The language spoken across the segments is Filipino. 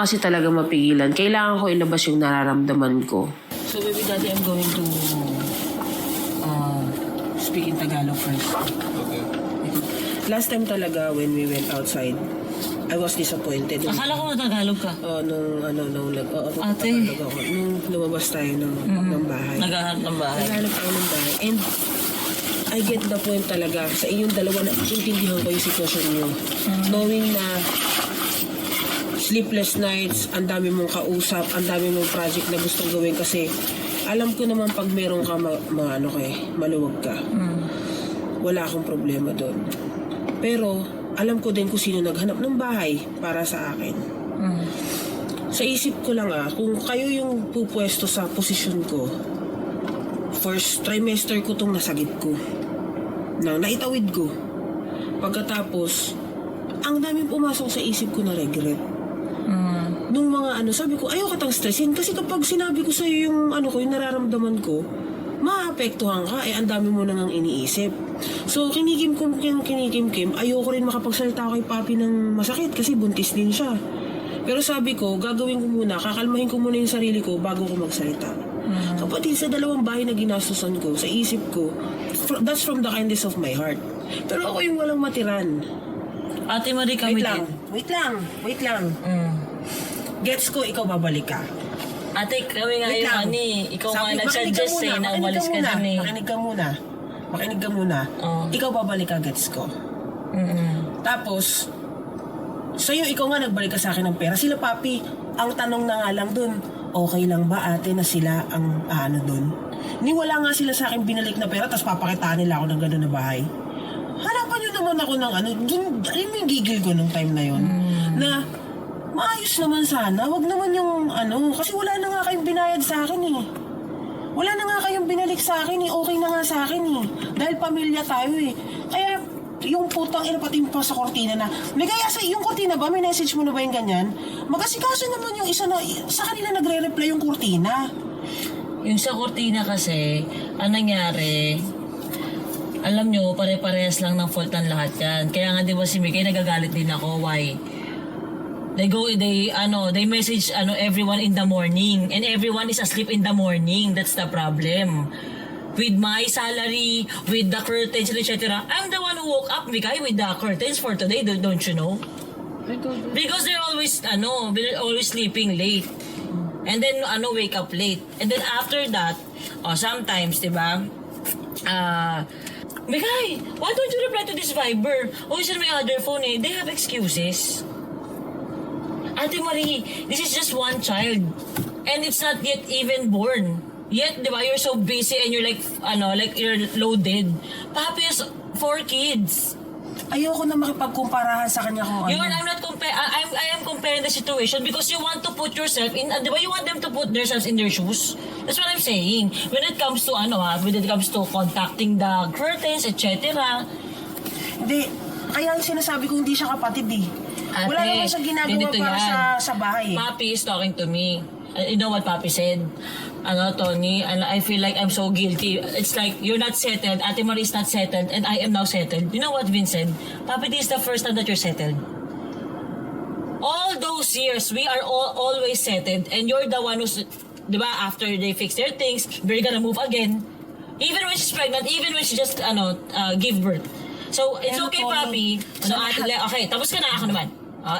Kasi talaga mapigilan. Kailangan ko ilabas yung nararamdaman ko. So maybe daddy, I'm going to speak in Tagalog first. Okay. Last time talaga when we went outside, I was disappointed. Akala ko Tagalog ka. Nung Ate. ako. Nung lumabas tayo ng bahay. Naghahanap ng bahay. Naghanap tayo ng bahay. And I get the point talaga sa inyong dalawa na intindihan ko yung sitwasyon nyo. Knowing na sleepless nights, ang dami mong kausap, ang dami mong project na gustong gawin kasi alam ko naman pag meron ka maluwag ka. Wala akong problema doon. Pero alam ko din kung sino naghanap ng bahay para sa akin. Sa isip ko lang kung kayo yung pupwesto sa posisyon ko, first trimester ko tong nasagip ko. Naitawid ko. Pagkatapos, ang daming pumasok sa isip ko na regret. Nung mga sabi ko, ayaw katang stressin kasi kapag sinabi ko sa'yo yung yung nararamdaman ko, maapektuhan ka, ang dami mo nang iniisip. So, kinikim, ayoko rin makapagsalita kay papi ng masakit kasi buntis din siya. Pero sabi ko, gagawin ko muna, kakalmahin ko muna yung sarili ko bago ko magsalita. Kapatid, sa dalawang bahay na ginastusan ko, sa isip ko, that's from the kindness of my heart. Pero ako yung walang matiran. Ate Marie kami din. Wait lang. Gets ko, ikaw babalik ka. Ate, kami nga Wait lang. yung ikaw nga Sabi, nagsuggest na umalis ka din Makinig ka muna. Oh. Ikaw babalik ka, gets ko. Tapos, sa'yo, ikaw nga nagbalik ka sa akin ng pera. Sila, papi, ang tanong na nga lang dun, okay lang ba ate na sila ang dun? Ni wala nga sila sa akin binalik na pera, tapos papakitaan nila ako ng gano'n na bahay. Hanapan nyo naman ako ng dun, yung gigil ko nung time na yun. Na, maayos naman sana. Wag naman yung kasi wala na nga kayong binayad sa akin eh. Wala na nga kayong binalik sa akin eh. Okay na nga sa akin eh. Dahil pamilya tayo eh. Kaya yung putang pati pa sa kortina na may kaya sa yung kortina ba? May message mo na ba yung ganyan? Mag-asikaso naman yung isa na sa kanila nagre-reply yung kortina. Yung sa kortina kasi, ang nangyari, alam nyo, pare-parehas lang ng fault ng lahat yan. Kaya nga di ba si Mikay nagagalit din ako. Why? They message everyone in the morning and everyone is asleep in the morning. That's the problem. With my salary, with the curtains, etc. I'm the one who woke up, Mikay, with the curtains for today, don't you know? Because they're always sleeping late. And then wake up late. And then after that, sometimes, 'di ba? Mikay, why don't you reply to this Viber? Is it my other phone eh? They have excuses. Ate Marie, this is just one child. And it's not yet even born. Yet, di ba, you're so busy and you're like you're loaded. Papi has 4 kids. Ayoko na makipagkumparahan sa kanya kung I am comparing the situation because you want to put yourself in, di ba, you want them to put themselves in their shoes. That's what I'm saying. When it comes to contacting the curtains, etc. Hindi. Kaya yung sinasabi ko hindi siya kapatid eh. Ate, wala naman siya ginagawa para sa bahay. Papi is talking to me. You know what Papi said? Tony, and I feel like I'm so guilty. It's like, you're not settled, Ate Marie is not settled, and I am now settled. You know what Vince said? Papi, this is the first time that you're settled. All those years, we are always settled, and you're the one who's, di ba, after they fix their things, we're gonna move again. Even when she's pregnant, even when she just, give birth. So, it's okay, Papi. Okay, tapos ka na, ako naman.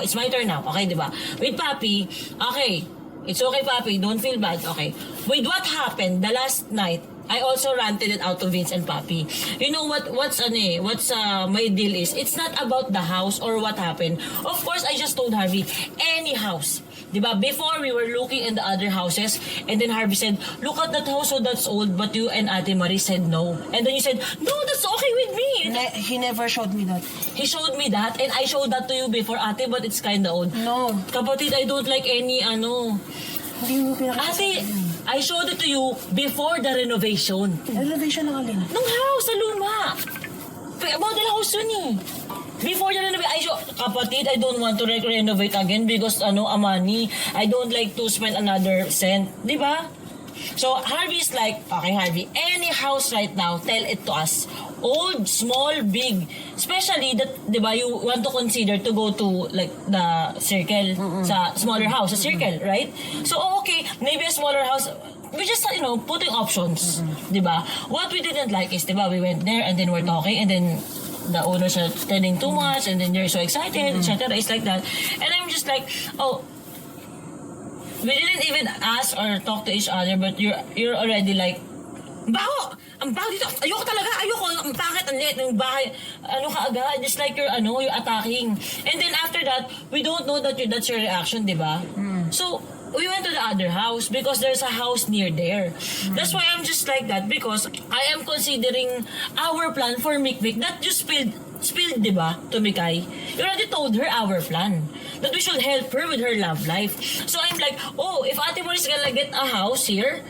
It's my turn now. Okay, di ba? With Papi, okay, it's okay, Papi. Don't feel bad. Okay. With what happened the last night, I also ranted it out to Vince and Papi. You know what's my deal is? It's not about the house or what happened. Of course, I just told Harvey, any house. Diba? Before, we were looking in the other houses, and then Harvey said, look at that house, so that's old, but you and Ate Marie said no. And then you said, no, that's okay with me. He never showed me that. He showed me that, and I showed that to you before, Ate, but it's kinda old. No. Kapatid, I don't like any, Hindi mo pinakita. Ate, I showed it to you before the renovation. Renovation ng alin? Nung house, sa luma. Model house yun eh. Before the renovation, kapatid, I don't want to renovate again because, money. I don't like to spend another cent. Di ba? So, Harvey is like, okay, Harvey, any house right now, tell it to us. Old, small, big. Especially that, di ba, you want to consider to go to, like, the circle, sa smaller house, sa circle, right? So, okay, maybe a smaller house, we just, putting options, di ba? What we didn't like is, di ba, we went there and then we're talking and then the owners are telling too much and then you're so excited, etc. It's like that. And I'm just like, oh, we didn't even ask or talk to each other, but you're already like, baho! Ang baho dito! Ayoko talaga! Ayoko! Ang pangit! Ang liit ng bahay! Ano ka agad? Just like you're attacking. And then after that, we don't know that that's your reaction, di ba? So, we went to the other house because there's a house near there. That's why I'm just like that because I am considering our plan for Mikmik that you spilled, di ba, to Mikay. You already told her our plan. That we should help her with her love life. So I'm like, oh, if Ate Marie is gonna get a house here,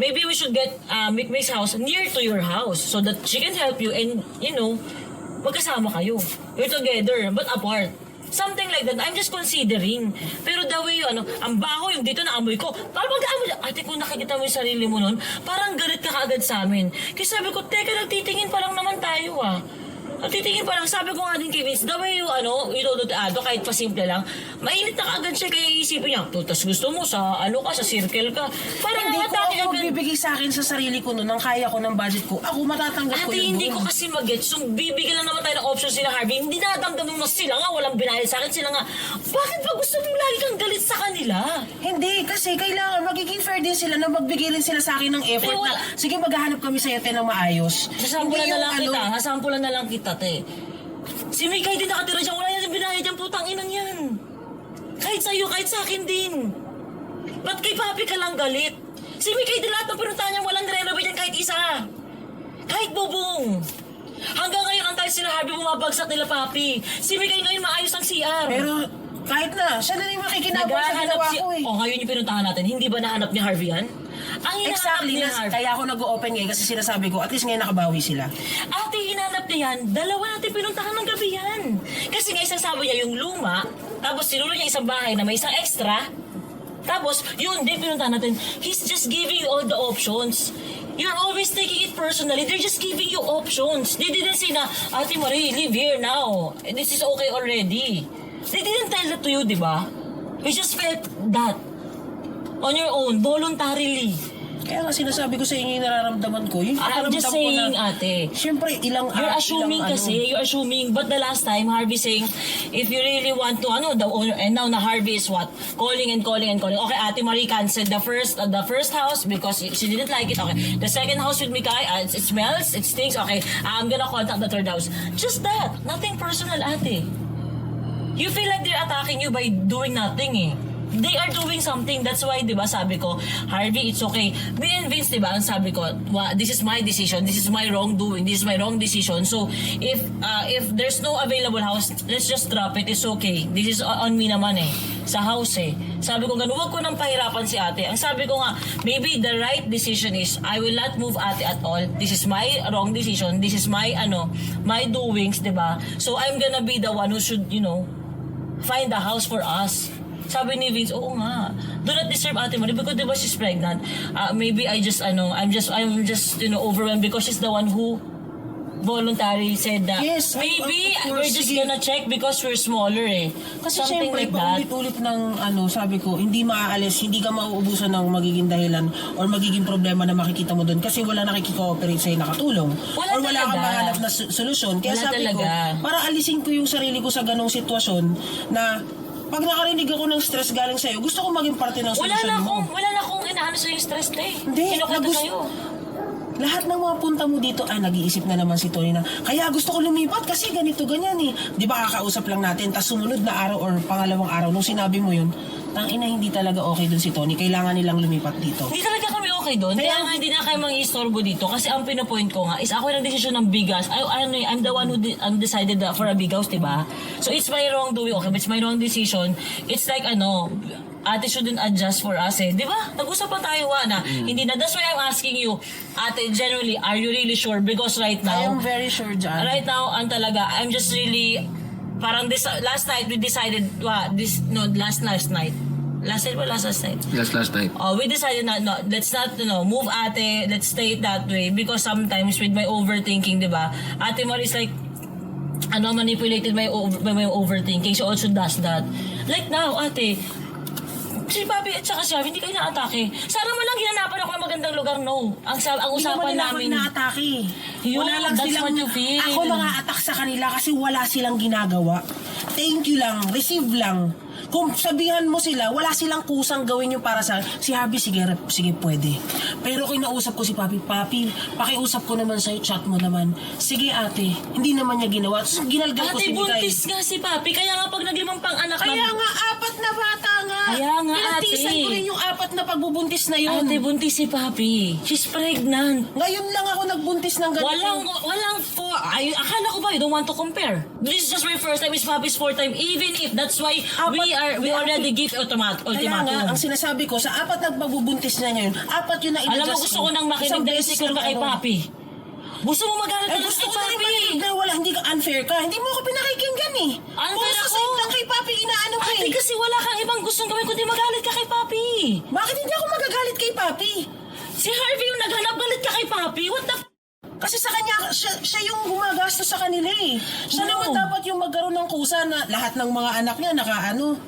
maybe we should get Mikmik's house near to your house so that she can help you and, magkasama kayo. You're together, but apart. Something like that. I'm just considering. Pero the way ang baho yung dito na amoy ko. Parang pag-amoy, ate kung nakikita mo yung sarili mo nun, parang galit ka kaagad sa amin. Kasi sabi ko, teka, nagtitingin pa lang naman tayo Nagtitingin pa lang, sabi ko nga din kay Vince, the way you told to Ado, kahit pa simple lang, mainit na kaagad siya, kaya isipin niya, tas gusto mo sa sa circle ka. Parang Hindi ko atake ako agad. magbibigay sa akin sa sarili ko nang kaya ko ng budget ko. Ako matatanggap ko Ate, yun. hindi ko kasi mag-gets. So, bibigyan lang naman tayo ng option sila, Harvey. Hindi nadamdamin mo sila nga, walang binayad sa akin. Sila nga, bakit ba gusto mo lagi kang galit sa kanila? Hindi, kasi kailangan magiging fair din sila na magbigay rin sila sa akin ng effort Pero na, sige, maghahanap kami sa'yo ng maayos. Sasampulan Hindi na lang yung kita. Sasampulan na lang kita, te. Si Mikay din nakatira dyan. Wala yan binayad yung putang inang yan. Kahit sa'yo, kahit sa akin din. Ba't kay Papi ka lang galit? Si Mikay din lahat ng pinuntahan niya, walang renovate yan kahit isa. Kahit bubong. Hanggang ngayon, ang tayo sila Harvey bumabagsak nila Papi. Si Mikay ngayon maayos ang CR. Pero kahit na, siya na rin makikinabang sa ginawa ko eh. Ngayon yung pinuntahan natin, hindi ba nahanap ni Harvey yan? Ang hinahanap Exactly, ni Harvey. kaya ako nag-open ngayon kasi sinasabi ko, at least ngayon nakabawi sila. Ate, hinanap niya yan. Dalawa natin pinuntahan ng gabi yan. Kasi nga isang sabi niya yung luma, tapos sinulo niya isang bahay na may isang extra, tapos yun din pinuntahan natin. He's just giving you all the options. You're always taking it personally. They're just giving you options. They didn't say na, Ate Marie, live here now. This is okay already. They didn't tell that to you, di ba? You just felt that on your own, voluntarily. Kaya nga sinasabi ko sa inyo yung nararamdaman ko. Yung I'm just nararamdam ko saying, na, ate. Siyempre, You're assuming kasi, you're assuming, but the last time, Harvey saying, if you really want to, the owner, and now na Harvey is what? Calling and calling and calling. Okay, Ate Marie canceled the first house because she didn't like it. Okay, the second house with Mikay, it smells, it stinks. Okay, I'm gonna contact the third house. Just that. Nothing personal, ate. You feel like they're attacking you by doing nothing They are doing something. That's why, di ba, sabi ko, Harvey, it's okay. Me and Vince, di ba, ang sabi ko, this is my decision, this is my wrongdoing, this is my wrong decision. So, if there's no available house, let's just drop it. It's okay. This is on me naman sa house Sabi ko, ganun, huwag ko nang pahirapan si ate. Ang sabi ko nga, maybe the right decision is, I will not move ate at all. This is my wrong decision. This is my, my doings, di ba? So, I'm gonna be the one who should, find a house for us. Sabi ni Vince, oo nga. Do not disturb Ate Marie because diba she's pregnant. Maybe I'm just overwhelmed because she's the one who voluntarily said that. Yes, maybe of course, we're just sige. gonna check because we're smaller Kasi something syempre, like that. paulit-ulit ng sabi ko, hindi maaalis, hindi ka mauubusan ng magiging dahilan or magiging problema na makikita mo doon kasi wala nakikikooperate sa'yo nakatulong. Wala or wala kang talaga. mahanap na solusyon. Kaya Wala sabi talaga. ko, para alisin ko yung sarili ko sa ganong sitwasyon na pag nakarinig ako ng stress galing sa'yo, gusto ko maging parte ng solusyon mo. Wala na akong inaano sa'yo yung stress Hindi, Kinukwento sa'yo. Lahat ng mga punta mo dito, nag-iisip na naman si Tony na, kaya gusto ko lumipat kasi ganito, ganyan Di ba kakausap lang natin, tas sumunod na araw or pangalawang araw, nung sinabi mo yun, tangina hindi talaga okay dun si Tony, kailangan nilang lumipat dito. Hindi talaga kami okay doon. Kaya nga hindi na kayo mang-istorbo dito. Kasi ang pinapoint ko nga is ako yung nag-desisyon ng big house. I'm the one who decided for a big house, diba? So it's my wrongdoing. Okay, but it's my wrong decision. It's like ate shouldn't adjust for us di ba? Nag-usap pa tayo na hindi na. That's why I'm asking you, ate, generally, are you really sure? Because right I now, am very sure dyan. right now, I'm just really, parang last night we decided, last night, Last night ba? Last night? Last night. Oh, we decided not, no, let's not, move ate, let's stay it that way because sometimes with my overthinking, di ba? Ate Mar is like, manipulated by my overthinking. She also does that. Like now, ate, si Papi at saka siya, hindi kayo na-atake. Sana man lang hinanapan ako ng magandang lugar, no. Ang usapan namin. Hindi naman na-atake. Yun, Wala lang that's silang, what you feel. ako nang-a-attack sa kanila kasi wala silang ginagawa. Thank you lang, receive lang. Kung sabihan mo sila, wala silang kusang gawin yung para sa si Harvey, sige pwede. Pero kinausap ko si Papi, pakiusap ko naman sa'yo, chat mo naman. Sige ate, hindi naman niya ginawa. Tapos ginalgal ko Ate, si Mikay. buntis nga si Papi. Kaya nga pag naglimang pang anak Kaya nga, 4 na bata nga. Kaya nga, Pinagtiisan ate. ko rin yung 4 na pagbubuntis na yun. Ate, buntis si Papi. She's pregnant. Ngayon lang ako nagbuntis ng ganito. Walang akala ko ba, you don't want to compare. This is just my first time, it's Papi's fourth time. Even if, that's why we already give ultimatum. Kaya nga, ang sinasabi ko, sa 4 na pagbubuntis na ngayon, 4 yun na Alam mo, in-adjust gusto ko nang makinig dahil secure ka kay Papi. Gusto mo magalit Ay, talaga gusto kay ko na rin Papi. marinig na wala, hindi ka unfair ka. Hindi mo ako pinakikinggan eh. Unfair Puro sa ako. side lang kay Papi, inaano ko Ate, eh. kasi wala kang ibang gustong gawin kundi magalit ka kay Papi. Bakit hindi ako magagalit kay Papi? Si Harvey yung naghanap, galit ka kay Papi. What the Kasi sa kanya, siya yung gumagastos sa kanila eh. Siya No. naman dapat yung magkaroon ng kusa na lahat ng mga anak niya nakaano.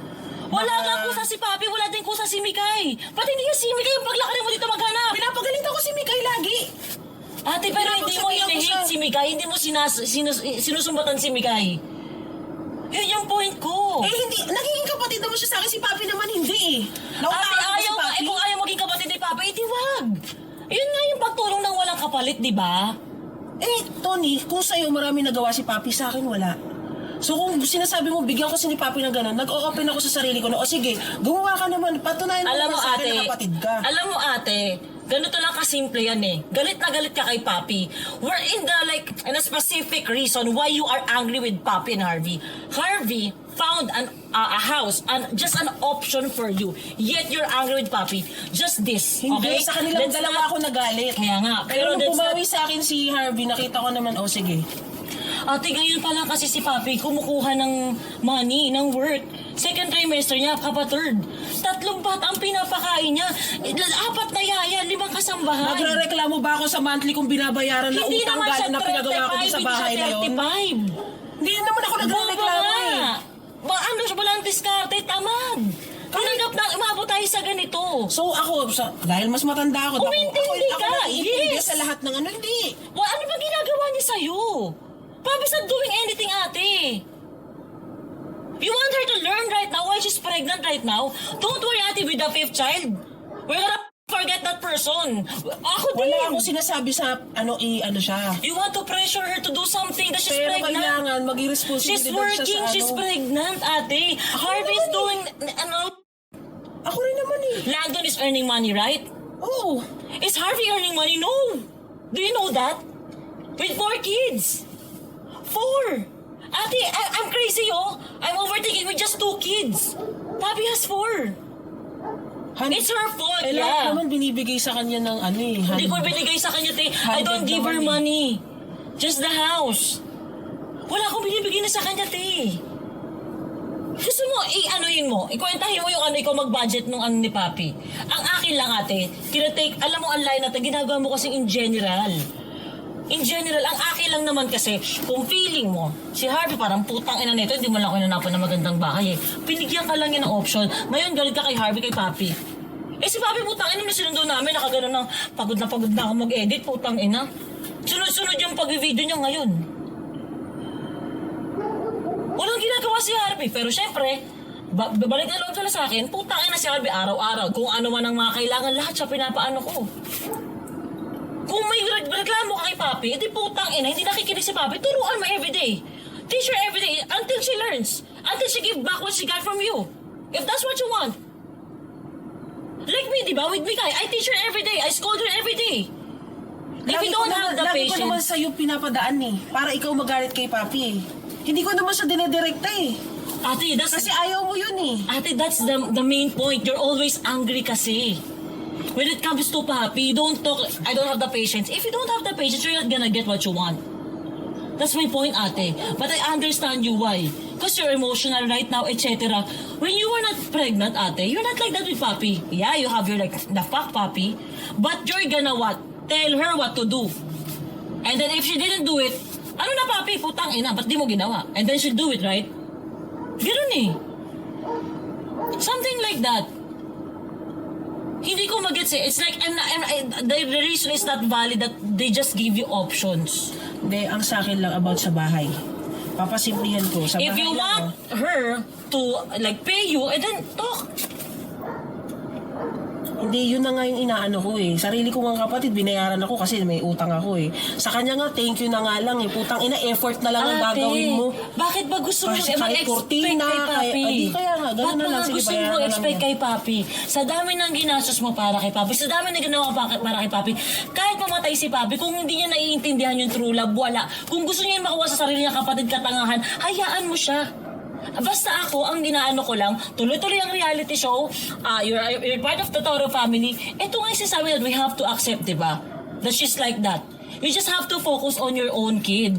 Wala nga kusa si Papi, wala din kusa si Mikay. Pati hindi yung si Mikay yung paglaki mo dito maghanap. Pinapagalitan ko si Mikay lagi. Ate, pero hindi mo Pinapagsabihan ko i-hate siya. si Mikay, hindi mo sinusumbatan si Mikay. Yun yung point ko. Eh hindi, nagiging kapatid naman siya sa akin, si Papi naman hindi eh. Ate, Nauunahan ko ayaw nga, kung ayaw maging kapatid ni Papi, edi wag. Yun nga yung pagtulong ng walang kapalit, di ba? Eh, Tony, kung sa'yo marami nagawa si Papi, sa akin wala. So kung sinasabi mo, bigyan ko si ni Papi ng gano'n, nag-open ako sa sarili ko na, o sige, gumawa ka naman, patunayan mo Alam mo naman sa akin ate, na kapatid ka. alam mo ate, ganito lang kasimple yan eh. Galit na galit ka kay Papi. We're in a specific reason why you are angry with Papi and Harvey. Harvey found a house and just an option for you. Yet you're angry with Papi. Just this, Hindi, okay? sa kanilang Let's dalawa not- ako nagalit. Kaya nga, Pero nung let's not- pumawi sa akin si Harvey, nakita ko naman, o sige. Ate, ngayon pa lang kasi si Papi kumukuha ng money, ng work. Second trimester niya, third. 3 bata ang pinapakain niya. 4 na yaya, 5 kasambahan. Magre-reklamo ba ako sa monthly kung binabayaran na Hindi utang naman siya galing na pinagawa ko dun sa bahay na yun? 35. Hindi naman ako nagre-reklamo eh. Ano siya walang diskarte, tamad. Tinanggap na umabot tayo sa ganito. So ako, dahil mas matanda ako, Umintindi ako ka, naiintindi yes. sa lahat ng ano, hindi. Ano ba ginagawa niya sa'yo? Papi's not doing anything, ate. You want her to learn right now why she's pregnant right now? Don't worry, ate, with the 5th child. We're gonna forget that person. Ako din. Wala akong sinasabi sa ano siya. You want to pressure her to do something that she's Pero pregnant. kailangan maging responsibilidad She's siya working, sa she's ano. pregnant, ate. Harvey's doing, Ako rin naman eh. Landon is earning money, right? Oo. Is Harvey earning money? No. Do you know that? With 4 kids. 4. Ate, I'm crazy, oh. I'm overthinking with just 2 kids. Papi has 4. It's her fault, Eh, lahat yeah. naman binibigay sa kanya ng ano eh. Hindi ko binigay sa kanya, te. I don't 100 give her naman money. Just the house. Wala akong binibigay na sa kanya, te. Gusto mo, i-anoyin mo, ikwentahin mo yung ikaw mag-budget nung ni Papi. Ang akin lang, ate, alam mo, ang line natin, ginagawa mo kasi in general. In general, ang akin lang naman kasi, kung feeling mo, si Harvey parang putang ina nito, hindi mo lang ako inanapan ng magandang bahay eh. Pinigyan ka lang yan ng option. Ngayon, galit ka kay Harvey, kay Papi. Eh si Papi, putang ina, na sinundo namin, nakagano ng pagod na ako mag-edit, putang ina. Sunod-sunod yung pag-video niya ngayon. Walang ginagawa si Harvey, pero syempre, babalik na loob sila sa akin, putang ina si Harvey araw-araw. Kung ano man ang mga kailangan, lahat siya pinapaano ko. Kung may reklamo ka kay Papi, edi putang ina, hindi nakikinig si Papi, turuan mo everyday. Teach her everyday until she learns. Until she give back what she got from you. If that's what you want. Like me, di ba? With Mikay, I teach her everyday. I scold her everyday. If you don't have the Lagi ko naman patience... sa'yo pinapadaan eh. Para ikaw magalit kay Papi eh. Hindi ko naman siya dinedirekta eh. Ate, Kasi ayaw mo yun eh. Ate, that's the main point. You're always angry kasi. When it comes to Papi, don't talk, I don't have the patience. If you don't have the patience, you're not gonna get what you want. That's my point, ate. But I understand you why. because you're emotional right now, etc. When you were not pregnant, ate, you're not like that with Papi. Yeah, you have your like, the fuck Papi, but you're gonna what? Tell her what to do. And then if she didn't do it, ano na Papi, putang ina, ba't di mo ginawa? And then she'll do it, right? Ganun eh. Something like that. Hindi ko magets eh. It's like, the reason is not valid that they just give you options. Hindi, ang sa akin lang about sa bahay. Papasimplihan ko. Sa If bahay you lang, want her to like pay you, and then talk. Hindi, yun na nga yung inaano ko eh. Sarili ko nga kapatid, binayaran ako kasi may utang ako eh. Sa kanya nga, thank you na nga lang eh. Putang ina, effort na lang ang gagawin mo. Bakit ba gusto mo Kasi kahit mag-expect kurtina, kay Papi? kaya nga, ganun na lang. Sige, gusto bayaran mo na lang expect yan. kay Papi? Sa dami ng ginastos mo para kay Papi, sa dami na ginawa para kay Papi, kahit mamatay si Papi, kung hindi niya naiintindihan yung true love, wala. Kung gusto niya makuha sa sarili niya kapatid katangahan, hayaan mo siya. Basta ako, ang ginaano ko lang, tuloy-tuloy ang reality show, you're part of the Toro family, ito nga yung sinasabi that we have to accept, diba? That she's like that. You just have to focus on your own kid.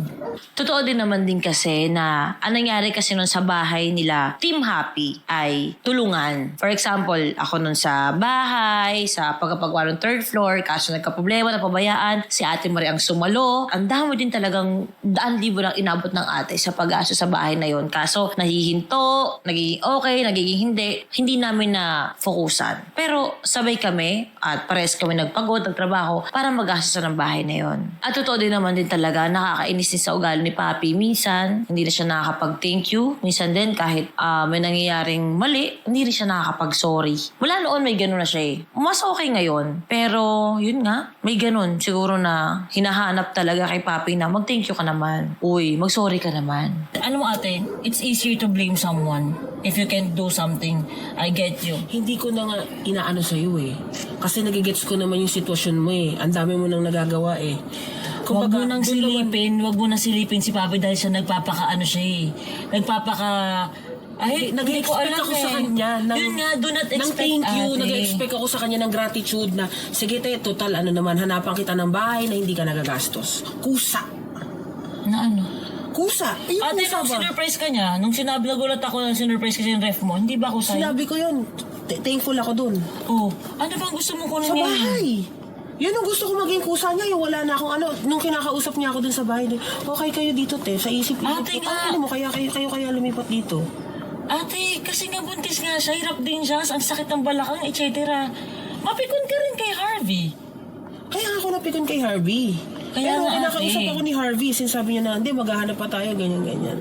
Totoo din naman din kasi na ang nangyari kasi nun sa bahay nila, Team Happy ay tulungan. For example, ako nun sa bahay, sa pagkapagawa ng third floor, kaso nagkaproblema, napabayaan, si Ate Marie ang sumalo. Ang dami din talagang daan libo lang inabot ng ate sa pag-aso sa bahay na yon. Kaso nahihinto, nagiging okay, nagiging hindi. Hindi namin na fokusan. Pero sabay kami at pares kami nagpagod, nagtrabaho para mag-aso ng bahay na yon. At totoo din naman din talaga, nakakainis din sa ugali ni Papi. Minsan, hindi na siya nakakapag-thank you. Minsan din, kahit may nangyayaring mali, hindi rin siya nakakapag-sorry. Mula noon, may ganun na siya eh. Mas okay ngayon. Pero, yun nga, may ganun. Siguro na hinahanap talaga kay Papi na mag-thank you ka naman. Uy, mag-sorry ka naman. Ano mo ate, it's easier to blame someone if you can't do something. I get you. Hindi ko na nga inaano sa'yo eh. Kasi nagigets ko naman yung sitwasyon mo eh. Ang dami mo nang nagagawa eh. Huwag mo nang silipin si Papi dahil siya nagpapaka-ano siya eh. Ay, hindi ko Nag-expect alam ako sa kanya Yun nga, do not expect, ng thank you. ate. Nag-expect ako sa kanya ng gratitude na, sige te, total ano naman, hanapan kita ng bahay na hindi ka nagagastos. Kusa. Na ano? Kusa. Ayun, Ate, kusa nung ba? sinurprise ka niya, nung sinabi, nagulat ako nung sinurprise ka yung ref mo, hindi ba ako sa'yo? Sinabi ko yun. Thankful ako dun. Oh, ano bang gusto mo kunin Sa niya? bahay. Yun ang gusto ko maging kusa niya. Yung wala na akong ano. Nung kinakausap niya ako dun sa bahay, okay kayo dito, te. Sa isip-isip Ate ko, nga. ano mo, kaya lumipat dito. Ate, kasi nga buntis nga siya, hirap din siya, ang sakit ng balakang, etc. Mapikon ka rin kay Harvey. Kaya ako napikon kay Harvey. Kaya Pero nga, kinakausap ate. ako ni Harvey. Sinasabi niya na, hindi, maghahanap pa tayo, ganyan-ganyan.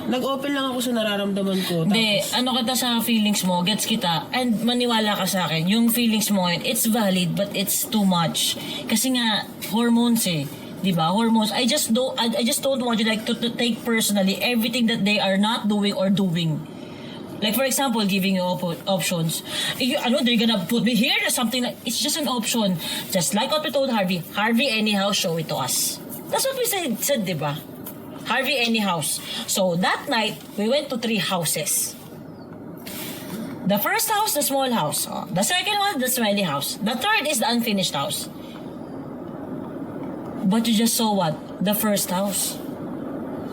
Nag-open lang ako sa nararamdaman ko. Hindi, Tapos, ano kita sa feelings mo, gets kita, and maniwala ka sa akin, yung feelings mo ngayon, it's valid, but it's too much. Kasi nga, hormones eh. Diba? Hormones. I just don't want you like to take personally everything that they are not doing or doing. Like for example, giving you options. They're gonna put me here or something like, it's just an option. Just like what we told Harvey. Harvey, anyhow, show it to us. That's what we said, diba? Harvey, any house. So that night, we went to 3 houses. The first house, the small house. The second one, the smelly house. The third is the unfinished house. But you just saw what? The first house.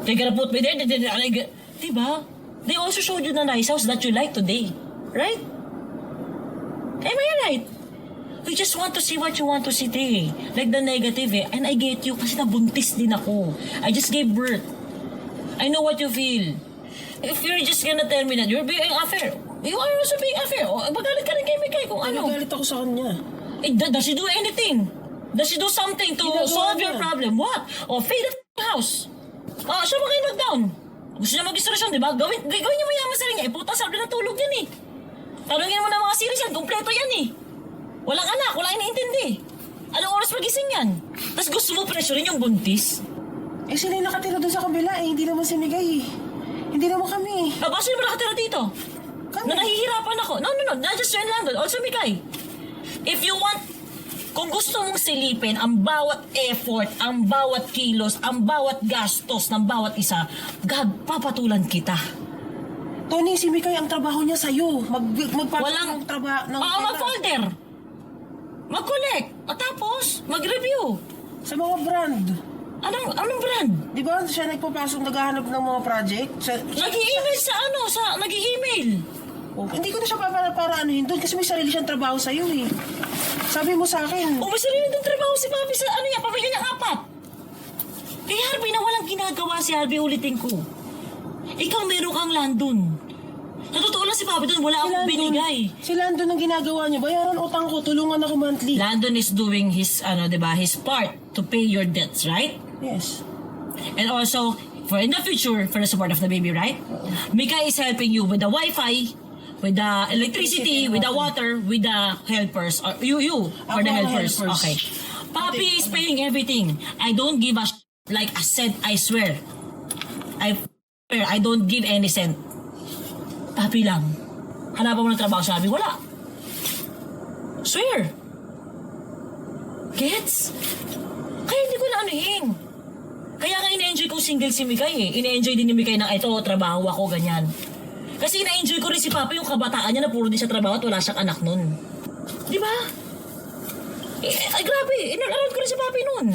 They're gonna put me there. Diba? They also showed you the nice house that you like today. Right? Am I right? We just want to see what you want to see today. Like the negative eh. And I get you kasi nabuntis din ako. I just gave birth. I know what you feel. If you're just gonna tell me that you're being unfair, you are also being unfair. O, magalit ka rin kay Mikay kung ano. nagalit ako sa kanya. Does she do anything? Does she do something to Ginagawa solve niya. your problem? What? O, fade the house. Siya mo kayo knock-down. Gusto niya mag-instruction, di ba? Gawin niya mayaman sa rin niya. Puta, sabi na tulog yan eh. Tanungin mo na mga series yan. Kompleto yan eh. Walang anak, walang iniintindi. Anong oras magising yan? Tapos gusto mo pressurein yung buntis? Eh, sila yung nakatira doon sa kabila eh. Hindi naman si Migay. Hindi naman kami. Bakit sino ba nakatira dito? Kami. Na nahihirapan ako. No. Not just you in London. Also Mikay. If you want, kung gusto mong silipin ang bawat effort, ang bawat kilos, ang bawat gastos ng bawat isa, papatulan kita. Tony, si Mikay, ang trabaho niya sa'yo. Walang trabaho. Oo, mag-folder. Mag-collect. At tapos, mag-review. Sa mga brand. Anong brand? Di ba siya nagpapasok, naghahanap ng mga project? Nag-i-email nag-i-email. Hindi ko na siya para anuhin doon kasi may sarili siyang trabaho sa'yo eh. Sabi mo sa akin. May sarili ng trabaho si Papi sa pamilya niya 4. Eh, Harvey, na walang ginagawa si Harvey, ulitin ko. Ikaw meron kang Landon. Sa totoo lang si Papi doon, wala akong binigay. Si Landon ang ginagawa niya. Bayaran utang ko, tulungan ako monthly. Landon is doing his, diba, his part to pay your debts, right? Yes. And also, for in the future, for the support of the baby, right? Mika is helping you with the Wi-Fi, with the electricity, with the water, with the helpers. Or you for the Ako ang helpers. helpers. Okay. Papi is paying everything. I don't give a like a cent, I swear. I don't give any cent. Papi lang. Hanapan mo ng trabaho, sabi, wala. Swear. Gets? Kaya hindi ko na anuhin. Kaya nga ina-enjoy ko single si Mikay eh. Ina-enjoy din ni Mikay na ito, trabaho ako, ganyan. Kasi ina-enjoy ko rin si Papa yung kabataan niya na puro din siya trabaho at wala siyang anak nun. Di ba? Ay, grabe. Inalawad ko rin si Papi nun.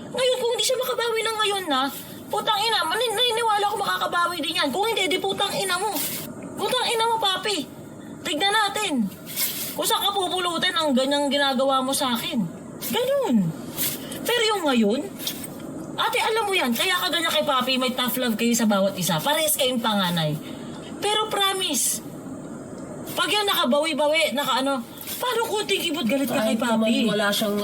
Ngayon, kung hindi siya makabawi ng ngayon na, putang ina, naniniwala ko makakabawi din yan. Kung hindi, di putang ina mo. Putang ina mo, Papi. Tignan natin. Kung saan ka pupulutin ang ganyang ginagawa mo sa akin. Ganun. Pero yung ngayon, ate, alam mo yan, kaya ka ganyan kay Papi, may tough love kayo sa bawat isa. Parehas kayong panganay. Pero promise, pag yan nakabawi-bawi, paano kunting kibot galit ka kay Kahit naman Papi? wala siyang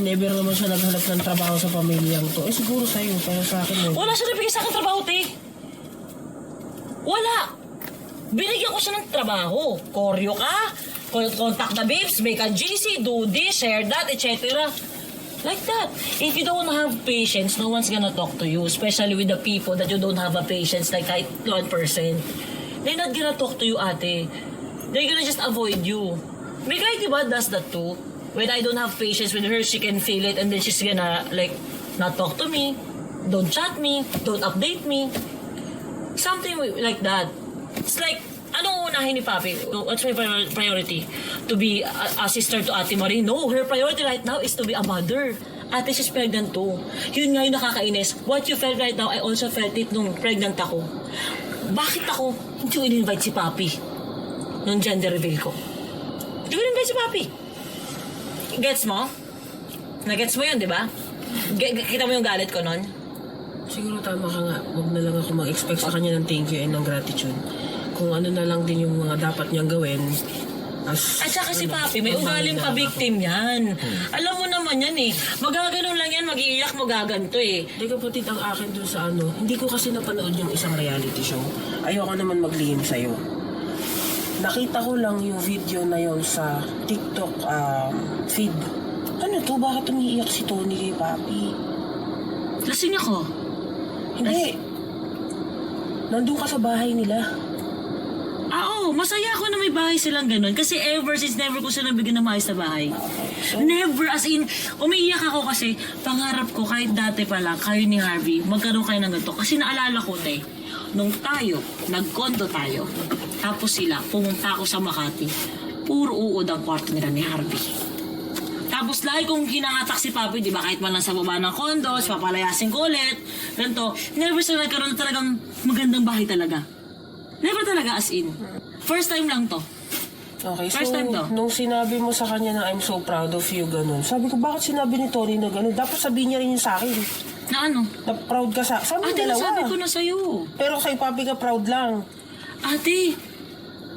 never naman siya naghanap ng trabaho sa pamilyang to. Siguro sa'yo, pero sa akin Wala siya nabigay sa akin trabaho, te. Wala. Binigyan ko siya ng trabaho. Koryo ka, contact the babes, make a GC, do this, share that, etc. Like that. If you don't have patience, no one's gonna talk to you. Especially with the people that you don't have a patience, like kahit 1%. They're not gonna talk to you, ate. They're gonna just avoid you. May guy, diba, does that too. When I don't have patience with her, she can feel it and then she's gonna, like, not talk to me, don't chat me, don't update me. Something like that. It's like, anong unahin ni Papi? What's my priority? To be a sister to Ate Marie? No, her priority right now is to be a mother. Ate, she's pregnant too. Yun nga yung nakakainis. What you felt right now, I also felt it nung pregnant ako. Bakit ako hindi ko in-invite si Papi nung gender reveal ko? Hindi ko in-invite si Papi. Gets mo? Nagets mo yun, di ba? Kita mo yung galit ko nun? Siguro tama ka nga. Huwag na lang ako mag-expect sa kanya ng thank you and ng gratitude. Kung ano na lang din yung mga dapat niyang gawin. At saka si Papi, may ugaling pa-victim yan. Alam mo naman yan eh. Magaganon lang yan, mag-iiyak mo gaganto eh. Hindi kapatid, ang akin dun sa hindi ko kasi napanood yung isang reality show. Ayoko naman maglihim sa'yo. Nakita ko lang yung video na yon sa TikTok feed. Ano to? Bakit umiiyak si Tony kay Papi? Lasing ako. Hindi. Nandun ka sa bahay nila. Oo, masaya ako na may bahay silang ganun. Kasi ever since never ko sila nabigyan ng maayos na bahay. Never, as in, umiiyak ako kasi pangarap ko kahit dati pa lang, kayo ni Harvey, magkaroon kayo ng ganito. Kasi naalala ko, nung tayo, nag-condo tayo, tapos sila, pumunta ako sa Makati, puro uod ang kwarto nila ni Harvey. Tapos lagi kong kinangatak si Papi, di ba, kahit man lang sa baba ng condos, papalayasin ko ulit, ganito. Never sila nagkaroon na talagang magandang bahay talaga. Never talaga, as in. First time lang to. Okay, First so time to. nung sinabi mo sa kanya na I'm so proud of you, ganun, sabi ko, bakit sinabi ni Tony na ganun? Dapat sabihin niya rin yun sa akin. Na ano? Na proud ka sa... Sabi Ate, dalawa. sabi ko na sa'yo. Pero kay Papi ka proud lang. Ate,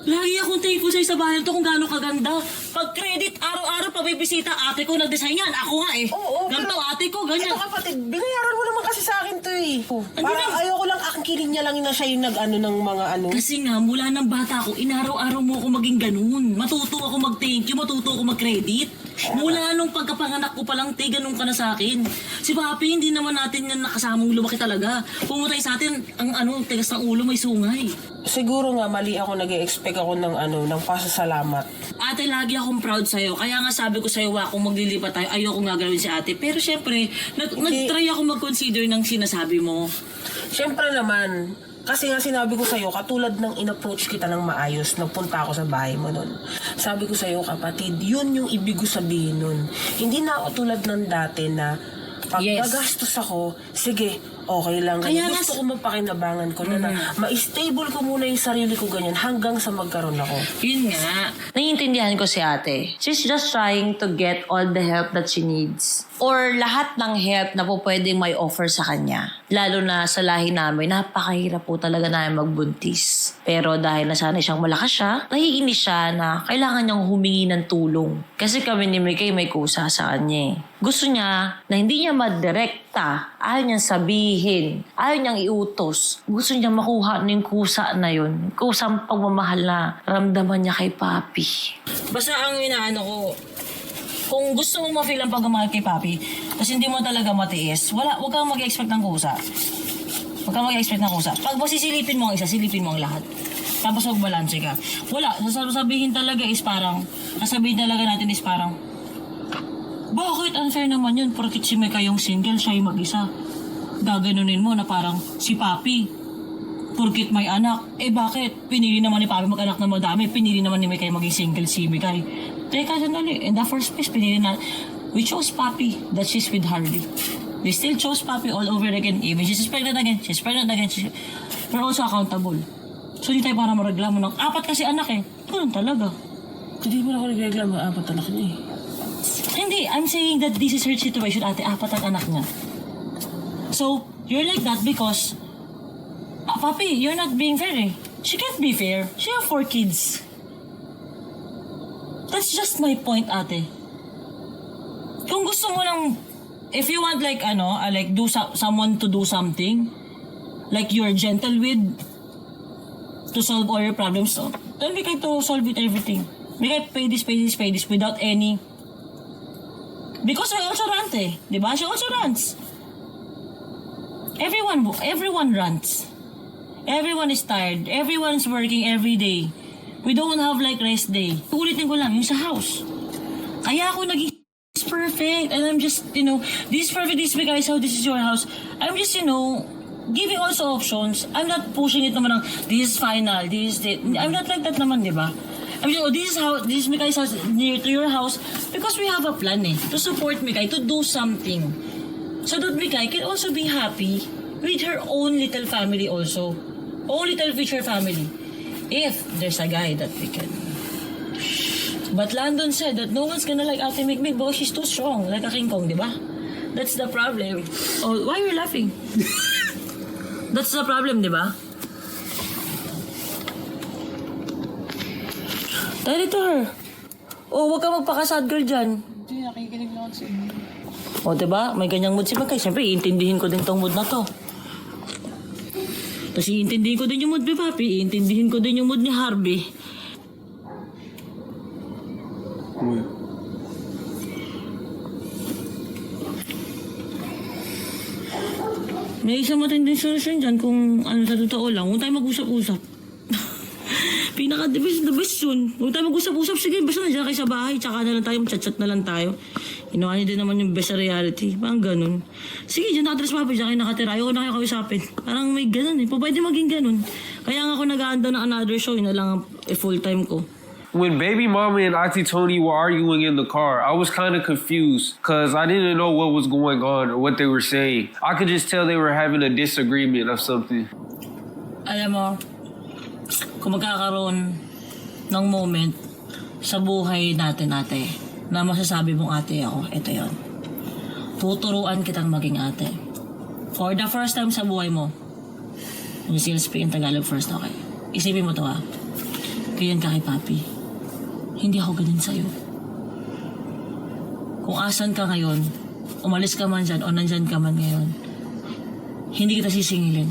lagi akong thankful sa'yo sa bahay to kung gaano kaganda. Pag credit, araw-araw pabibisita, ate ko nag-design yan. Ako nga eh. Oo, Ganto, pero- ate ko, ganyan. Ito kapatid, binayaran mo naman kasi sa akin to eh. Hindi Parang na- ayoko lang akilin niya lang na siya yung nag-ano ng mga ano. Kasi nga, mula ng bata ko, inaraw-araw mo ako maging ganun. Matuto ako mag-thank you, matuto ako mag-credit. Mula nung pagkapanganak ko palang, ganun ka na sa akin. Si Papi, hindi naman natin yan nakasamang lumaki talaga. Pumunta sa atin, ang tigas ng ulo may sungay. Siguro nga mali ako, nag-expect ako ng ng pasasalamat. Ate, lagi akong proud sa'yo. Kaya nga sabi ko sa'yo, kung maglilipat tayo, ayoko nga gawin si ate. Pero syempre, nag-try ako mag-consider ng sinasabi mo. Siyempre naman, kasi nga sinabi ko sa'yo, katulad ng in-approach kita ng maayos, nagpunta ako sa bahay mo nun. Sabi ko sa'yo, kapatid, yun yung ibig ko sabihin nun. Hindi na ako tulad ng dati na Pag Yes. gagastos ako, sige, okay lang. Kaya Gusto nas- ko mapakinabangan ko na ma-stable ko muna yung sarili ko ganyan hanggang sa magkaroon ako. Yun nga. Naiintindihan ko si ate. She's just trying to get all the help that she needs. Or lahat ng help na po pwedeng may offer sa kanya. Lalo na sa lahi namin, napakahirap po talaga namin magbuntis. Pero dahil nasanay siyang malakas siya, naiinis siya na kailangan niyang humingi ng tulong. Kasi kami ni Mikay may kusa sa kanya eh. Gusto niya na hindi niya madirekta, ayaw niyang sabihin, ayaw niyang iutos. Gusto niya makuha ng kusa na yun. Kusang pagmamahal na ramdaman niya kay Papi. Basta ang inaano ko, kung gusto mo ma-feel ang pagmamahal kay Papi, tapos hindi mo talaga matiis, wag kang mag-expect ng kusa. Huwag kang mag-expect ng kusa. Pag sisilipin mo ang isa, silipin mo ang lahat. Tapos magbalanse ka. Wala. Sasabihin talaga natin is parang, bakit unfair naman yun? Porkit si Mika yung single, siya yung mag-isa. Gaganunin mo na parang si Papi. Porkit may anak. Bakit? Pinili naman ni Papi mag-anak na madami. Pinili naman ni Mika yung maging single si Mika. Teka, sandali. In the first place, we chose Papi that she's with Harley. We still chose Papi all over again. Even she's pregnant again. We're also accountable. So, di tayo para mareklamo ng 4 kasi anak eh. Ganun talaga. Hindi mo na ako nagreklamo, 4 anak niya eh. Hindi, I'm saying that this is her situation, ate. 4 ang anak niya. So, you're like that because, Papi, you're not being fair eh. She can't be fair. She have 4 kids. That's just my point, ate. Kung gusto mo lang, if you want like, someone to do something, like you're gentle with, to solve all your problems, so, then we can to solve it everything. We can pay this without any. Because I also rant eh. Diba? She also rants. Everyone rants. Everyone is tired. Everyone's working every day. We don't have like rest day. Ulitin ko lang, yung sa house. Kaya ako naging perfect. And I'm just, this is perfect, this is because this is your house. I'm just, giving also options. I'm not pushing it naman ng, this is final, this is it. I'm not like that naman, di ba? I'm just, this is Mikai's house, near to your house, because we have a plan eh, to support Mikay, to do something. So that Mikay can also be happy with her own little family also. Own little future family. If there's a guy that we can. But Landon said that no one's gonna like Ate Mikmik because she's too strong, like a King Kong, di ba? That's the problem. Oh, why are you laughing? That's the problem, di ba? Tell it to her. Oh, huwag ka magpaka-sad girl dyan. Hindi, nakikinig lang ako sa inyo. O, diba? May ganyang mood si Magkay. Siyempre, iintindihin ko din tong mood na to. Tapos iintindihin ko din yung mood ni Papi. Iintindihin ko din yung mood ni Harvey. May isang matinding solusyon dyan kung sa totoo lang. Huwag tayo mag-usap-usap. The best yun. Huwag tayo mag-usap-usap. Sige, basta nandiyan kayo sa bahay. Tsaka na lang tayo, chat-chat na lang tayo. Inuha niyo din naman yung best sa reality. Parang ganun. Sige, dyan nakatras Papi. Dyan kayo nakatira. Ayoko na kayo kausapin. Parang may ganun eh. Pwede maging ganun. Kaya nga ako nag-aanda ng another show. Yun na lang ang full-time ko. When baby mama and Auntie Tony were arguing in the car, I was kind of confused because I didn't know what was going on or what they were saying. I could just tell they were having a disagreement of something. Alam mo, kung magkakaroon ng moment sa buhay natin, ate, na masasabi mong ate ako, ito yon. Tuturuan kitang maging ate. For the first time sa buhay mo, you still speak in Tagalog first, okay? Isipin mo to ha. Ganyan ka kay Papi. Hindi ako ganyan sa'yo. Kung asan ka ngayon, umalis ka man dyan o nandyan ka man ngayon, hindi kita sisingilin.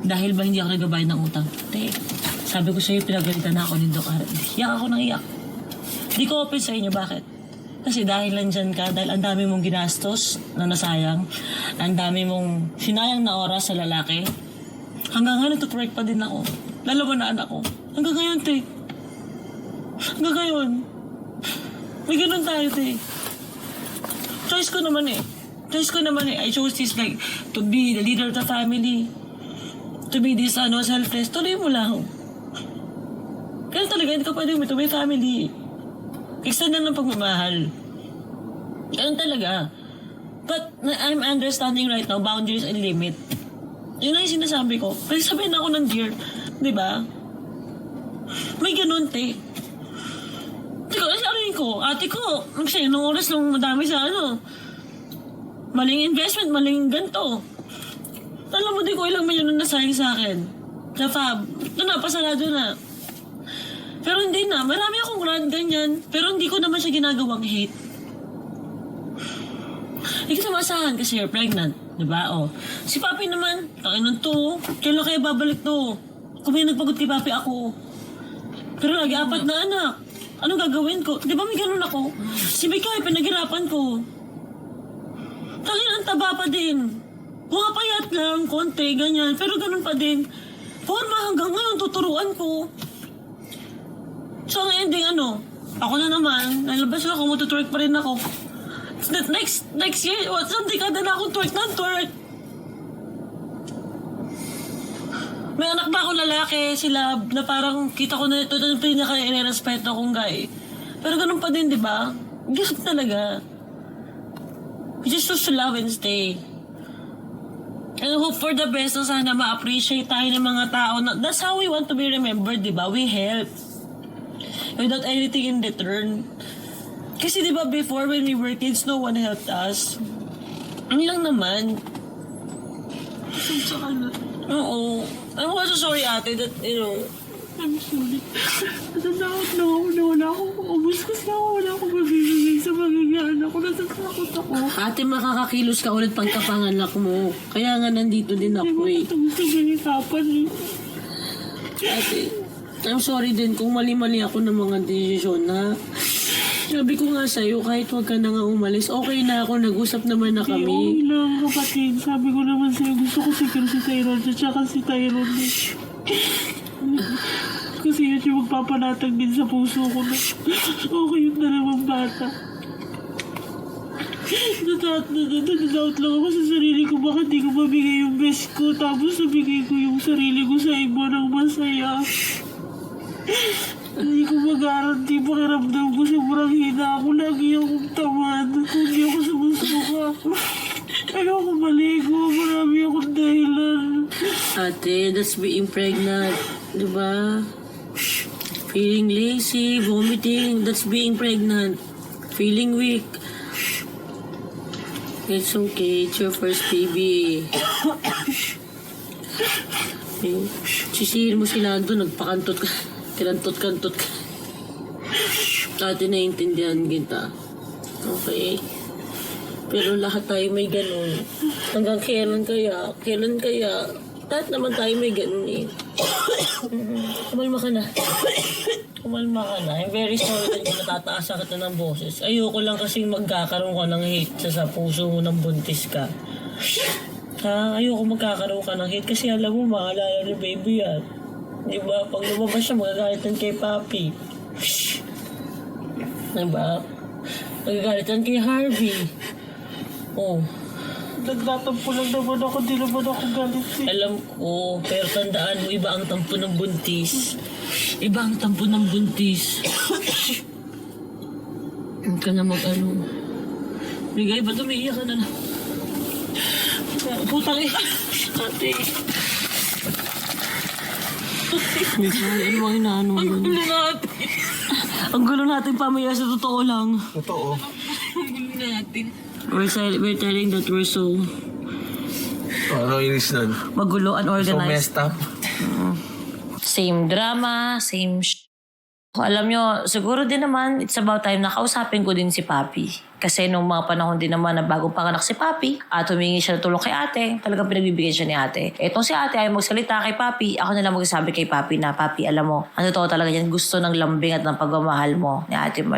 Dahil ba hindi ako nagbabayad ng utang? Te, sabi ko sa'yo, pinagalitan na ako ni Doc Arad. Iyak ako nang iyak. Di ko open sa inyo, bakit? Kasi dahil nandyan ka, dahil ang dami mong ginastos na nasayang, ang dami mong sinayang na oras sa lalaki, hanggang ngayon nagtutrek pa din ako. Lalaban na anak ko. Hanggang ngayon, te. Hanggang ngayon. May ganun tayo, te. Choice ko naman eh. I chose this like, to be the leader of the family. To be this, selfless. Tuloy mo lang. Kaya talaga, hindi ka pwede to may family. Extend lang ng pagmamahal. Ganun talaga. But I'm understanding right now, boundaries and limit. Yun ang sinasabi ko. Kasi sabihin ako ng dear, di ba? May ganun, te. Teka, sabihin ko, ate ko, nagsaya ng oras ng madami sa maling investment, maling ganito. Alam mo, di ko ilang milyon na nasayang sa akin. Sa fab. Ito na, pasarado na. Pero hindi na. Marami akong grant ganyan. Pero hindi ko naman siya ginagawang hate. Hindi ko masahan kasi you're pregnant. Diba? O. Si Papi naman, takinan to. Kailan kaya babalik to? Kung may nagpagod kay Papi ako. Pero lagi 4 na anak. Anong gagawin ko? Di ba may ganun ako? Si Mikay, pinaghirapan ko. Takinan, taba pa din. Pumapayat lang, konti, ganyan. Pero ganun pa din. Forma hanggang ngayon, tuturuan ko. So, ang ending, ako na naman, nalabas na ako, matutwerk pa rin ako. Next year, isang dekada na akong twerk ng twerk. May anak ba akong lalaki, sila, na parang kita ko na ito na pinaka-irerespeto akong guy. Pero ganun pa din, di ba? Ganun talaga. You just choose to love and stay. And hope for the best na sana ma-appreciate tayo ng mga tao. That's how we want to be remembered, di ba? We help. Without anything in return. Kasi di ba before when we were kids, no one helped us. Ang lang naman. Saka na. Oo. I'm also sorry, ate, that, I'm sorry. Natatakot na ako na wala akong maubos kasi wala akong mabibigay sa magiging anak ko. Natatakot ako. Ate, makakakilos ka ulit pagkapanganak mo. Kaya nga nandito din ako eh. Ito gusto ganitapan eh. Ate, I'm sorry din kung mali-mali ako ng mga desisyon na sabi ko nga sa'yo, kahit wag ka na nga umalis, okay na ako, nag-usap naman na Okay kami. lang, kapatid. Sabi ko naman sa'yo, gusto ko secure si Tyrone at saka si Tyrone eh. Kasi yun yung magpapanatag din sa puso ko na okay yun na namang bata. Nadadoubt lang ako sa sarili ko bakit di ko mabigay yung best ko tapos nabigay ko yung sarili ko sa iba ng masaya. Hindi ko mag-garanti pakiramdam ko sobrang hina ako. Lagi akong tamad. Kung di ako sumusuka. Ayoko maligo. Marami akong dahilan. Ate, that's being pregnant. Diba? Feeling lazy, vomiting, that's being pregnant. Feeling weak. It's okay. It's your first baby. Sisihin mo sila doon. Nagpakantot ka. Kinantot-kantot ka. Ate, naiintindihan kita. Okay? Pero lahat tayo may ganun. Hanggang kailan kaya? Kailan kaya? Lahat naman tayo may ganun eh. Kumalma ka na. Kumalma ka na. I'm very sorry that kung natataas ka ng boses. Ayoko lang kasi magkakaroon ka ng hate sa puso mo ng buntis ka. Ha? Ayoko magkakaroon ka ng hate kasi alam mo, maalala ni baby yan. Di ba? Pag lumabas siya, magagalitan kay Papi. Di ba? Magagalitan kay Harvey. Oh. Nagtatampo lang naman ako, di naman ako galit eh. Alam ko, pero tandaan mo, iba ang tampo ng buntis. Iba ang tampo ng buntis. Huwag ka na Bigay, ba't umiiyak ka na na? Putang eh. Ate. Ano bang inaano Ang yun? gulo natin. Ang gulo natin pamilya sa totoo lang. Totoo. Ang gulo natin. We're telling that we're so Ano inis nun? magulo, So unorganized. messed up. Same drama, same Alam nyo, siguro din naman, it's about time na kausapin ko din si Papi. Kasi nung mga panahon din naman na bago panganak si Papi, at humingi siya ng tulong kay ate, talagang pinagbibigyan siya ni ate. Etong si ate ay magsalita kay Papi, ako na lang magsasabi kay Papi na, Papi, alam mo, ano totoo talaga yan, gusto ng lambing at ng pagmamahal mo ni Ate Martin.